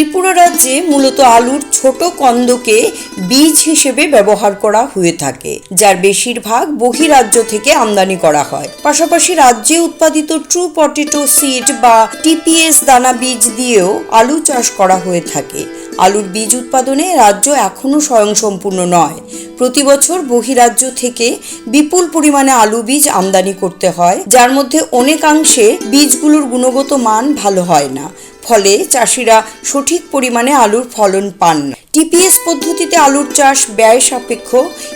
ত্রিপুরা রাজ্যে মূলত আলুর ছোট কন্দকে বীজ হিসেবে ব্যবহার করা হয়ে থাকে, যার বেশিরভাগ বহিরাজ্য থেকে আমদানি করা হয়। পাশাপাশি রাজ্যে উৎপাদিত ট্রু পটেটো সিড বা টিপিএস দানা বীজ দিয়েও আলু চাষ করা হয়ে থাকে। আলুর বীজ উৎপাদনে রাজ্য এখনও স্বয়ংসম্পূর্ণ নয়। প্রতি বছর বহিরাজ্য থেকে বিপুল পরিমাণে আলু বীজ আমদানি করতে হয়, যার মধ্যে অনেকাংশে বীজগুলোর গুণগত মান ভালো হয় না, ফলে চাষিরা সঠিক পরিমাণে আলুর ফলন পান না। টিপিএস পদ্ধতিতে আলুর চাষ ব্যয় সাপেক্ষ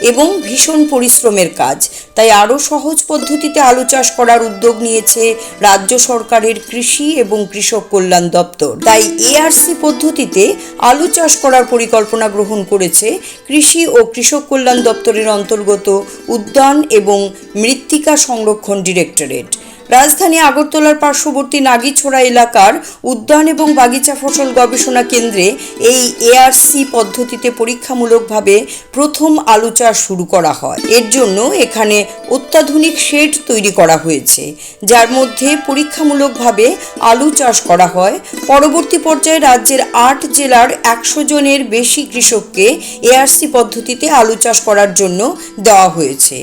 এবং ভীষণ পরিশ্রমের কাজ, তাই আরও সহজ পদ্ধতিতে আলু চাষ করার উদ্যোগ নিয়েছে রাজ্য সরকারের কৃষি এবং কৃষক কল্যাণ দপ্তর। তাই এআরসি পদ্ধতিতে আলু চাষ করার পরিকল্পনা গ্রহণ করেছে কৃষি ও কৃষক কল্যাণ দপ্তরের অন্তর্গত উদ্যান এবং মৃত্তিকা সংরক্ষণ ডিরেক্টরেট। রাজধানী আগরতলার পার্শ্ববর্তী নাগিছড়া এলাকার উদ্যান এবং বাগিচা ফসল গবেষণা কেন্দ্রে এই এআরসি পদ্ধতিতে পরীক্ষামূলকভাবে প্রথম আলু চাষ শুরু করা হয়। এর জন্য এখানে অত্যাধুনিক শেড তৈরি করা হয়েছে, যার মধ্যে পরীক্ষামূলকভাবে আলু চাষ করা হয়। পরবর্তী পর্যায়ে রাজ্যের 8 জেলার 100 জনের বেশি কৃষককে এআরসি পদ্ধতিতে আলু চাষ করার জন্য দেওয়া হয়েছে।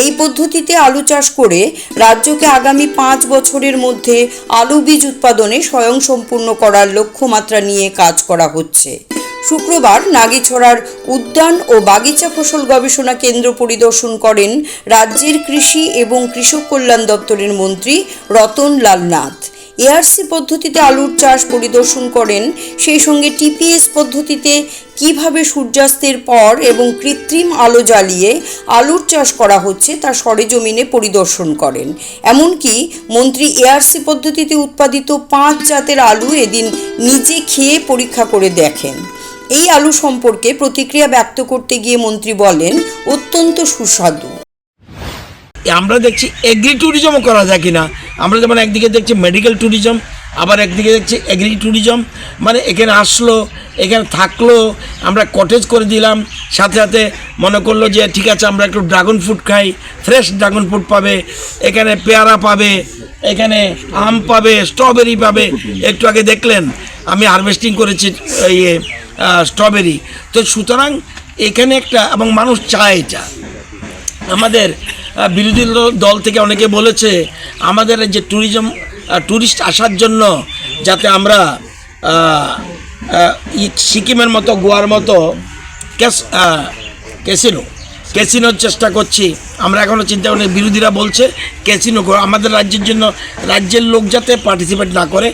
এই পদ্ধতিতে আলু চাষ করে রাজ্যকে আগামী 5 বছরের মধ্যে আলু বীজ উৎপাদনে স্বয়ংসম্পূর্ণ করার লক্ষ্যমাত্রা নিয়ে কাজ করা হচ্ছে। শুক্রবার নাগিছড়ার উদ্যান ও বাগিচা ফসল গবেষণা কেন্দ্র পরিদর্শন করেন রাজ্যের কৃষি এবং কৃষক কল্যাণ দপ্তরের মন্ত্রী রতন লাল নাথ। এআরসি পদ্ধতিতে আলুর চাষ পরিদর্শন করেন, সেই সঙ্গে টিপিএস পদ্ধতিতে কিভাবে সূর্যাস্তের পর এবং কৃত্রিম আলো জ্বালিয়ে আলুর চাষ করা হচ্ছে তা সরেজমিনে পরিদর্শন করেন। এমনকি মন্ত্রী এআরসি পদ্ধতিতে উৎপাদিত 5 জাতের আলু এদিন নিজে খেয়ে পরীক্ষা করে দেখেন। এই আলু সম্পর্কে প্রতিক্রিয়া ব্যক্ত করতে গিয়ে মন্ত্রী বলেন, অত্যন্ত সুস্বাদু। আমরা দেখছি এগ্রি ট্যুরিজমও করা যায় কিনা। আমরা যেমন একদিকে দেখছি মেডিকেল ট্যুরিজম, আবার একদিকে দেখছি এগ্রি ট্যুরিজম, মানে এখানে আসলো, এখানে থাকলো, আমরা কটেজ করে দিলাম, সাথে সাথে মনে করলো যে ঠিক আছে আমরা একটু ড্রাগন ফ্রুট খাই, ফ্রেশ ড্রাগন ফ্রুট পাবে, এখানে পেয়ারা পাবে, এখানে আম পাবে, স্ট্রবেরি পাবে। একটু আগে দেখলেন আমি হারভেস্টিং করেছি স্ট্রবেরি। তো সুতরাং এখানে একটা, এবং মানুষ চায় এটা। আমাদের বিরোধী দল থেকে অনেকে বলেছে আমাদের যে ট্যুরিস্ট আসার জন্য যাতে আমরা সিকিমের মতো, গোয়ার মতো ক্যাসিনোর চেষ্টা করছি। আমরা এখনও চিন্তা করি, বিরোধীরা বলছে ক্যাসিনো আমাদের রাজ্যের জন্য, রাজ্যের লোক যাতে পার্টিসিপেট না করে,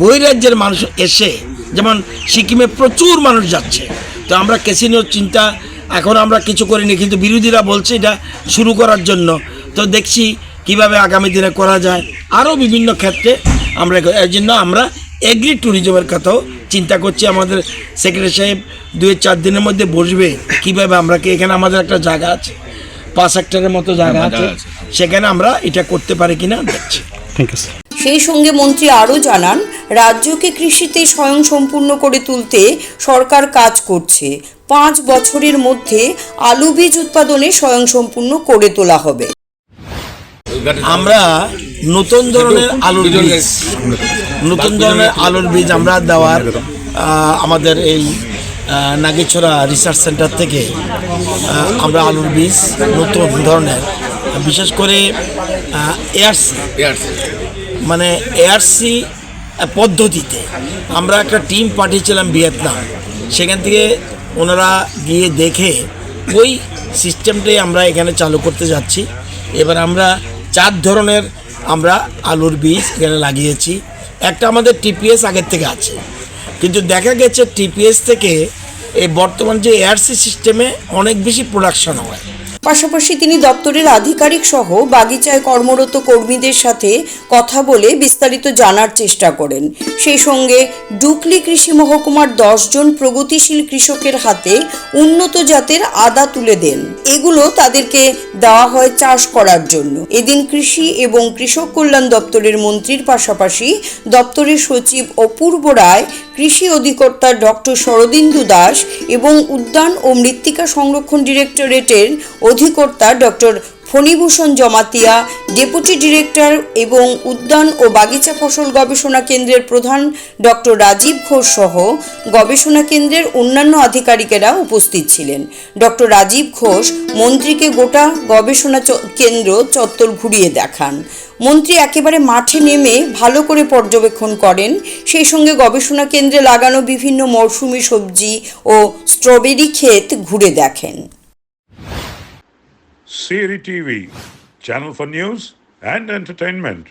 বহিরাজ্যের মানুষ এসে, যেমন সিকিমে প্রচুর মানুষ যাচ্ছে, তো আমরা ক্যাসিনোর চিন্তা এখন আমরা কিছু করিনি, কিন্তু বিরোধীরা বলছে এটা শুরু করার জন্য। তো দেখছি কিভাবে আগামী দিনে করা যায় আরও বিভিন্ন ক্ষেত্রে। আমরা এর জন্য আমরা এগ্রি ট্যুরিজমের কথাও চিন্তা করছি। আমাদের সেক্রেটারি সাহেব 2-4 দিনের মধ্যে বসবে কিভাবে আমরা, এখানে আমাদের একটা জায়গা আছে, 5 হেক্টরের মতো জায়গা আছে, সেখানে আমরা এটা করতে পারি কিনা দেখছি। Thank you sir. সেই সঙ্গে মন্ত্রী আরও জানান, রাজ্যকে কৃষিতে স্বয়ংসম্পূর্ণ করে তুলতে সরকার কাজ করছে। 5 বছরের মধ্যে আলু বীজ উৎপাদনে স্বয়ংসম্পূর্ণ করে তোলা হবে। আমরা নতুন ধরনের আলুর বীজ আমরা দেওয়ার আমাদের এই নাগিছড়া রিসার্চ সেন্টার থেকে আমরা আলুর বীজ নতুন ধরনের, বিশেষ করে এআরসি পদ্ধতিতে আমরা একটা টিম পাঠিয়েছিলাম ভিয়েতনাম। সেখান থেকে ওনারা গিয়ে দেখে ওই সিস্টেমটাই আমরা এখানে চালু করতে যাচ্ছি। এবার আমরা 4 ধরনের আমরা আলুর বীজ এখানে লাগিয়েছি। একটা আমাদের টিপিএস আগের থেকে আছে, কিন্তু দেখা গেছে টিপিএস থেকে এই বর্তমান যে এআরসি সিস্টেমে অনেক বেশি প্রোডাকশন হয়। পাশাপাশি তিনি দপ্তরের আধিকারিক সহ বাগিচায় কর্মরত কর্মীদের সাথে কথা বলে বিস্তারিত জানার চেষ্টা করেন। সেই সঙ্গে ডুকলি কৃষি মহকুমার 10 জন প্রগতিশীল কৃষকের হাতে উন্নত জাতের আদা তুলে দেন। এগুলো তাদেরকে দেওয়া হয় চাষ করার জন্য। এদিন কৃষি এবং কৃষক কল্যাণ দপ্তরের মন্ত্রীর পাশাপাশি দপ্তরের সচিব অপূর্ব রায়, কৃষি অধিকর্তা ডক্টর শরদিন্দু দাস এবং উদ্যান ও মৃত্তিকা সংরক্ষণ ডিরেক্টরেটের অধিকর্তা doctor Phanibhushan Jamatia, deputy director এবং উদ্যান ও বাগিচা ফসল গবেষণা কেন্দ্রের প্রধান ডক্টর রাজীব ঘোষ সহ গবেষণা কেন্দ্রের অন্যান্য আধিকারিকেরা উপস্থিত ছিলেন। ডক্টর রাজীব ঘোষ মন্ত্রীকে গোটা গবেষণা কেন্দ্র চত্বর ঘুরিয়ে দেখান। মন্ত্রী একেবারে মাঠে নেমে ভালো করে পর্যবেক্ষণ করেন, সেই সঙ্গে গবেষণা কেন্দ্রে লাগানো বিভিন্ন মরশুমি সবজি ও স্ট্রবেরি ক্ষেত ঘুরে দেখেন। CRI TV, channel for news and entertainment.